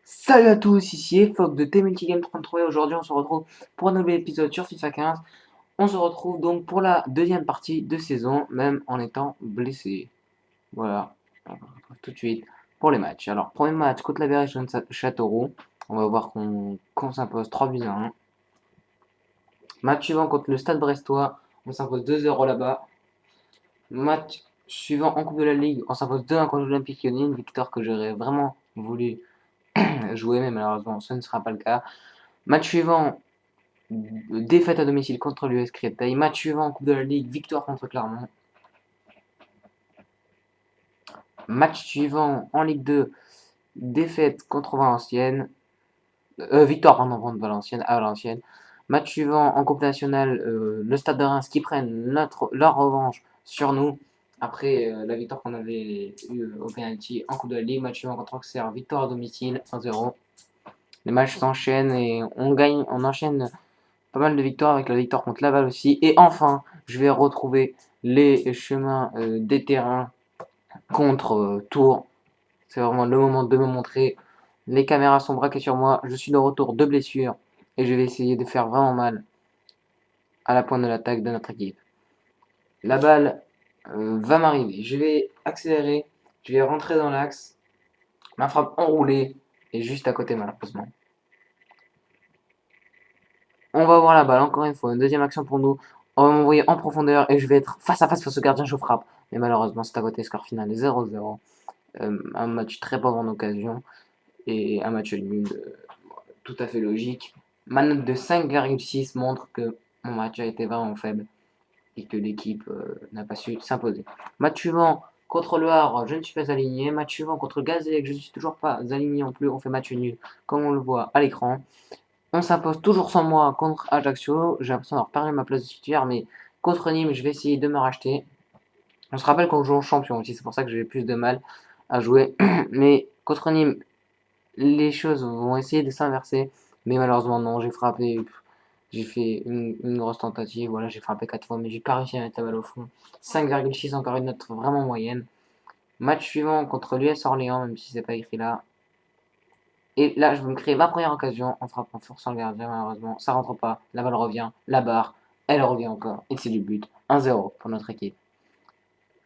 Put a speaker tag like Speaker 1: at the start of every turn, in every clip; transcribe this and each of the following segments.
Speaker 1: Salut à tous, ici Efoc de T-Multigame 33 et aujourd'hui on se retrouve pour un nouvel épisode sur FIFA 15. On se retrouve donc pour la deuxième partie de saison, même en étant blessé. Voilà, on se retrouve tout de suite pour les matchs. Alors, premier match contre la Vérèche Châteauroux. On va voir qu'on s'impose 3 buts à 1. Match suivant contre le Stade Brestois, on s'impose 2-0 là-bas. Match suivant en Coupe de la Ligue, on s'impose 2-1 contre l'Olympique Lyonnais, une victoire que j'aurais vraiment voulu jouer, mais malheureusement ce ne sera pas le cas. Match suivant, défaite à domicile contre l'US Créteil. Match suivant en Coupe de la Ligue, victoire contre Clermont. Match suivant en Ligue 2, défaite contre Valenciennes. Victoire pardon, contre Valenciennes, à Valenciennes. Match suivant en Coupe nationale, le Stade de Reims qui prennent leur revanche sur nous après la victoire qu'on avait eue au penalty en Coupe de la Ligue. Match suivant contre Auxerre, victoire à domicile 1-0. Les matchs s'enchaînent et on enchaîne pas mal de victoires avec la victoire contre Laval aussi. Et enfin, je vais retrouver les chemins des terrains contre Tours. C'est vraiment le moment de me montrer. Les caméras sont braquées sur moi. Je suis de retour de blessure et je vais essayer de faire vraiment mal à la pointe de l'attaque de notre équipe. La balle va m'arriver. Je vais accélérer. Je vais rentrer dans l'axe. Ma frappe enroulée est juste à côté malheureusement. On va avoir la balle encore une fois. Une deuxième action pour nous. On va m'envoyer en profondeur et je vais être face à face au gardien. Je frappe. Mais malheureusement, c'est à côté. Score final 0-0. Un match très pauvre en occasion. Et un match nul tout à fait logique. Ma note de 5,6 montre que mon match a été vraiment faible et que l'équipe n'a pas su s'imposer. Match suivant contre le Havre, je ne suis pas aligné. Match suivant contre Gazélec, je ne suis toujours pas aligné non plus. On fait match nul comme on le voit à l'écran. On s'impose toujours sans moi contre Ajaccio. J'ai l'impression d'avoir perdu ma place de titulaire, mais contre Nîmes, je vais essayer de me racheter. On se rappelle qu'on joue en champion aussi, c'est pour ça que j'ai plus de mal à jouer. Mais contre Nîmes, les choses vont essayer de s'inverser. Mais malheureusement, non, j'ai frappé. J'ai fait une grosse tentative. Voilà, j'ai frappé 4 fois, mais j'ai pas réussi à mettre la balle au fond. 5,6, encore une note vraiment moyenne. Match suivant contre l'US Orléans, même si c'est pas écrit là. Et là, je vais me créer ma première occasion en frappant forçant le gardien, malheureusement. Ça rentre pas. La balle revient. La barre, elle revient encore. Et c'est du but. 1-0 pour notre équipe.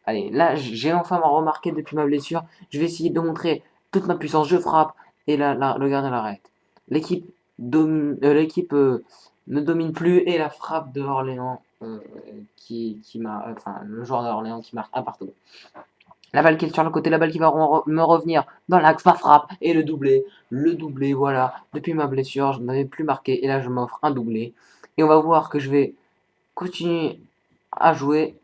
Speaker 1: Allez, là, j'ai enfin remarqué depuis ma blessure. Je vais essayer de montrer toute ma puissance. Je frappe. Et là, le gardien l'arrête. L'équipe ne domine plus. Et la frappe de Orléans, enfin, le joueur d'Orléans qui marque un partout. La balle qui est sur le côté, la balle qui va me revenir dans l'axe, ma frappe et le doublé, voilà. Depuis ma blessure, je n'avais plus marqué et là je m'offre un doublé. Et on va voir que je vais continuer à jouer.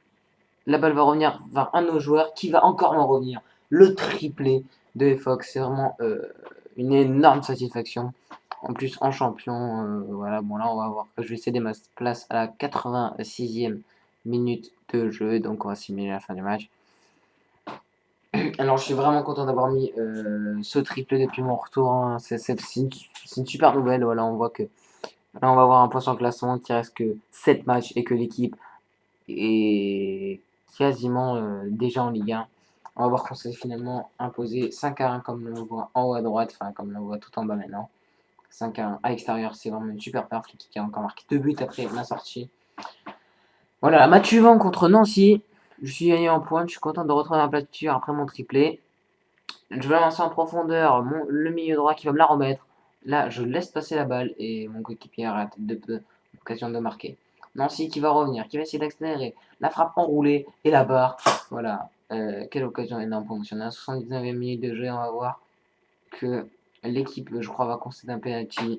Speaker 1: La balle va revenir vers un de nos joueurs qui va encore m'en revenir. Le triplé de Fox, c'est vraiment une énorme satisfaction. En plus en champion, voilà, bon là on va voir que je vais céder ma place à la 86e minute de jeu, donc on va simuler la fin du match. Alors, je suis vraiment content d'avoir mis ce triplé depuis mon retour, hein. C'est une super nouvelle. Voilà, on voit que là, on va avoir un point sur le classement qui reste que 7 matchs et que l'équipe est quasiment déjà en Ligue 1. On va voir qu'on s'est finalement imposé 5-1 comme on le voit en haut à droite, enfin comme on le voit tout en bas maintenant. 5-1 à l'extérieur, c'est vraiment une super perf. L'équipe qui a encore marqué 2 buts après ma sortie. Voilà, match suivant contre Nancy. Je suis gagné en pointe, je suis content de retrouver ma place après mon triplé. Je vais lancer en profondeur le milieu droit qui va me la remettre. Là, je laisse passer la balle et mon coéquipier arrête l'occasion de marquer. Nancy qui va revenir, qui va essayer d'accélérer. La frappe enroulée et la barre. Voilà. Quelle occasion énorme pour nous. On est à 79e minute de jeu. On va voir que l'équipe, je crois, va concéder un penalty.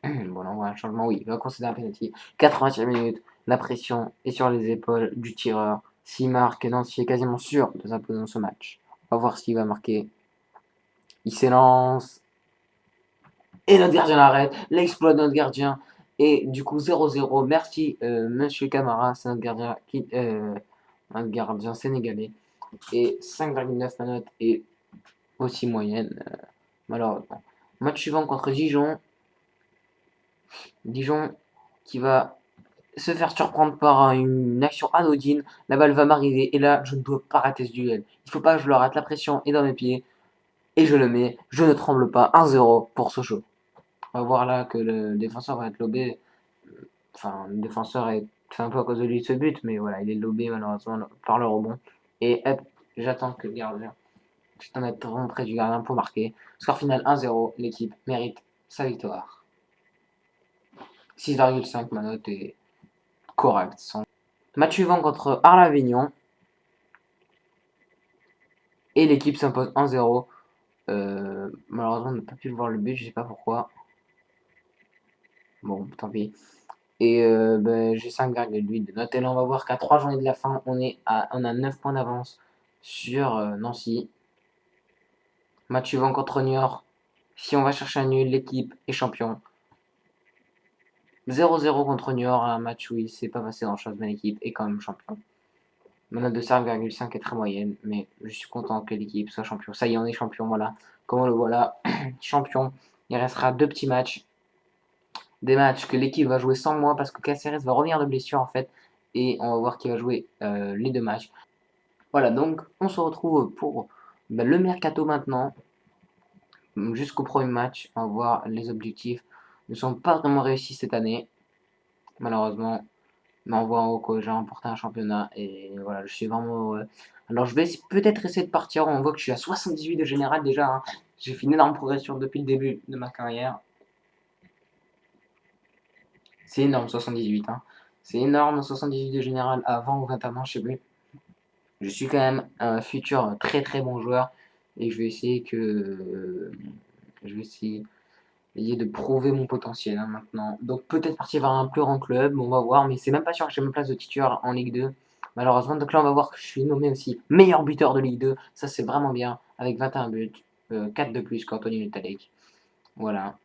Speaker 1: Bon, là, on voit un changement. Oui, il va concéder un penalty. 80e minute. La pression est sur les épaules du tireur. S'il marque, Nancy est quasiment sûr de s'imposer dans ce match. On va voir s'il va marquer. Il s'élance. Et notre gardien l'arrête. L'exploit de notre gardien. Et du coup, 0-0. Merci, monsieur Camara. C'est notre gardien sénégalais. Et 5,9 ma note est aussi moyenne, malheureusement. Match suivant contre Dijon. Dijon qui va se faire surprendre par une action anodine. La balle va m'arriver. Et là, je ne dois pas rater ce duel. Il ne faut pas que je le rate. La pression est dans mes pieds. Et je le mets, je ne tremble pas, 1-0 pour Sochaux. On va voir là que le défenseur va être lobé. Enfin, le défenseur est fait un peu à cause de lui de ce but, mais voilà, il est lobé malheureusement par le rebond. Et hop, j'attends que le gardien. J'attends d'être vraiment près du gardien pour marquer. Score final 1-0, l'équipe mérite sa victoire. 6,5, ma note est correcte. Match suivant contre Arles-Avignon. Et l'équipe s'impose 1-0. Malheureusement, on n'a pas pu voir le but, je sais pas pourquoi. Bon, tant pis. Et j'ai 5,8 de note. Et là, on va voir qu'à 3 journées de la fin, on a 9 points d'avance sur Nancy. Match suivant contre Niort. Si on va chercher un nul, l'équipe est champion. 0-0 contre Niort, un match où il s'est pas passé grand chose, mais l'équipe est quand même champion. Ma note de 5,5 est très moyenne, mais je suis content que l'équipe soit champion. Ça y est, on est champion, voilà. Comment le voilà, champion. Il restera 2 petits matchs. Des matchs que l'équipe va jouer sans moi parce que Caceres va revenir de blessure en fait. Et on va voir qui va jouer les 2 matchs. Voilà, donc on se retrouve pour le mercato maintenant. Jusqu'au premier match, on va voir les objectifs ne sont pas vraiment réussis cette année, malheureusement. Mais on voit en haut que j'ai remporté un championnat et voilà, je suis vraiment heureux. Alors je vais peut-être essayer de partir. On voit que je suis à 78 de général déjà, hein. J'ai fait une énorme progression depuis le début de ma carrière. C'est énorme 78, hein. C'est énorme 78 de général à 20 ou 21 ans, je sais plus. Je suis quand même un futur très très bon joueur et je vais essayer de prouver mon potentiel, hein, maintenant. Donc peut-être partir vers un plus grand club, on va voir, mais c'est même pas sûr que j'ai ma place de titulaire en Ligue 2, malheureusement. Donc là, on va voir que je suis nommé aussi meilleur buteur de Ligue 2. Ça, c'est vraiment bien, avec 21 buts, 4 de plus qu'Anthony Nutalek. Voilà.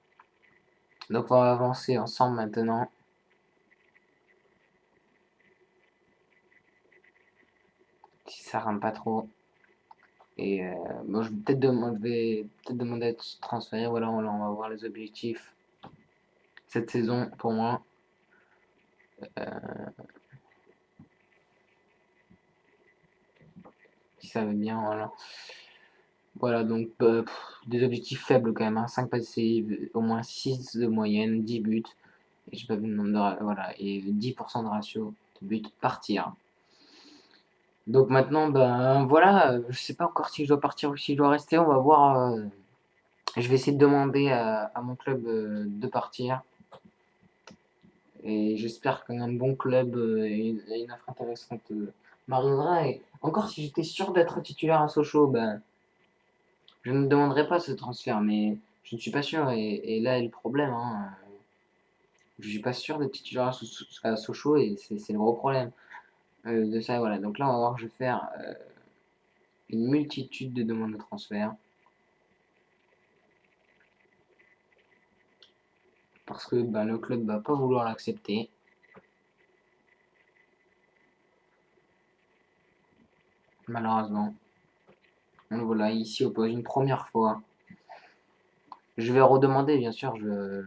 Speaker 1: Donc on va avancer ensemble maintenant. Si ça rame pas trop. Et bon, je vais peut-être demander à être transféré. Voilà, on va voir les objectifs cette saison pour moi. Si ça va bien, voilà. Voilà, donc des objectifs faibles quand même, hein. 5 passes décisives, au moins 6 de moyenne, 10 buts. Et j'ai pas vu le nombre de voilà, et 10% de ratio de buts par tir. Donc maintenant, ben voilà, je sais pas encore si je dois partir ou si je dois rester. On va voir. Je vais essayer de demander à mon club de partir. Et j'espère qu'un bon club et une offre intéressante m'arrivera. Et encore, si j'étais sûr d'être titulaire à Sochaux, ben, je ne demanderais pas ce transfert. Mais je ne suis pas sûr. Et là est le problème, hein. Je suis pas sûr d'être titulaire à Sochaux et c'est le gros problème de ça. Voilà. Donc là, on va voir que je vais faire une multitude de demandes de transfert. Parce que ben, le club va pas vouloir l'accepter. Malheureusement. Donc voilà, ici oppose une première fois. Je vais redemander, bien sûr, je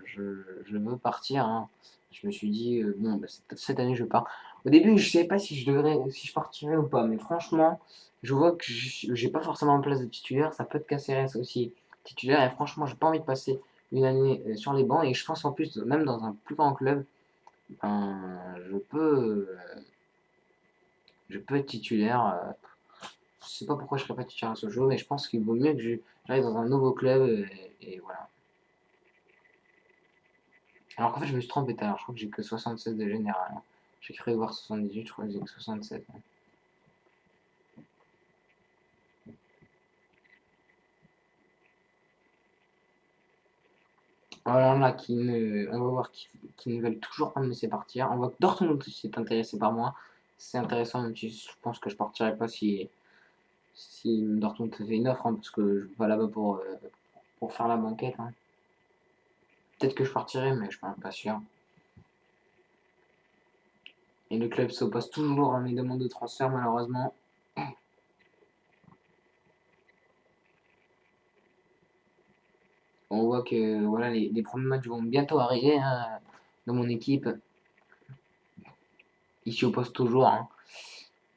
Speaker 1: veux partir, hein. Je me suis dit, bon, bah, cette année je pars. Au début, je savais pas si si je partirais ou pas, mais franchement, je vois que j'ai pas forcément en place de titulaire. Ça peut te casser reste aussi titulaire, et franchement, j'ai pas envie de passer une année sur les bancs. Et je pense en plus, même dans un plus grand club, ben, je peux être titulaire. Je sais pas pourquoi je serais pas titulaire à ce jeu, mais je pense qu'il vaut mieux que j'aille dans un nouveau club, et voilà. Alors qu'en fait, je me suis trompé tout à l'heure. Je crois que j'ai que 76 de général, hein. J'ai cru voir 78, je crois que j'ai que 67, hein. Alors là, on va voir qui ne veulent toujours pas me laisser partir. On voit que Dortmund aussi est intéressé par moi. C'est intéressant, même si je pense que je partirai pas si Dortmund fait une offre, hein, parce que je vais pas là-bas pour faire la banquette, hein. Peut-être que je partirai, mais je suis pas sûr. Et le club s'oppose toujours à mes demandes de transfert, malheureusement. On voit que voilà, les premiers matchs vont bientôt arriver, hein, dans mon équipe. Il s'y oppose toujours, hein.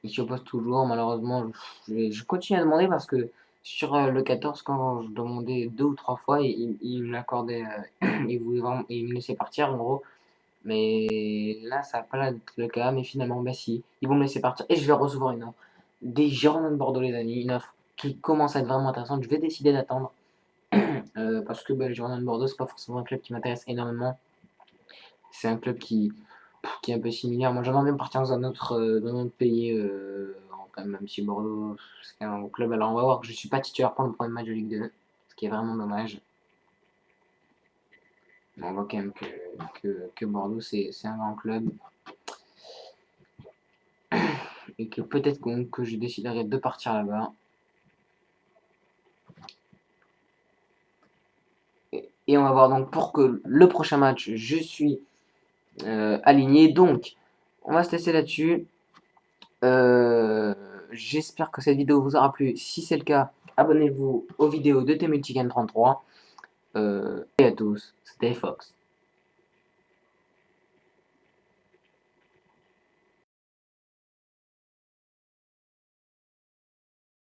Speaker 1: Il s'y oppose toujours, malheureusement. Je continue à demander parce que Sur le 14, quand je demandais 2 ou 3 fois, il me l'accordait, il voulait vraiment, il me laissait partir en gros. Mais là, ça va pas être le cas. Mais finalement, bah si, ils vont me laisser partir et je vais recevoir une offre des Girondins de Bordeaux, les amis. Une offre qui commence à être vraiment intéressante. Je vais décider d'attendre parce que bah, les Girondins de Bordeaux, c'est pas forcément un club qui m'intéresse énormément. C'est un club qui est un peu similaire. Moi, j'aimerais bien partir dans un autre pays, quand même si Bordeaux, c'est un bon club. Alors, on va voir que je suis pas titulaire pour le premier match de Ligue 2, ce qui est vraiment dommage. Mais on voit quand même que Bordeaux, c'est un grand club et que peut-être que je déciderai de partir là-bas. Et on va voir donc pour que le prochain match, je suis aligné. Donc, on va se tester là-dessus. J'espère que cette vidéo vous aura plu. Si c'est le cas, abonnez-vous aux vidéos de T-Multigan 33. Et à tous, c'était Fox.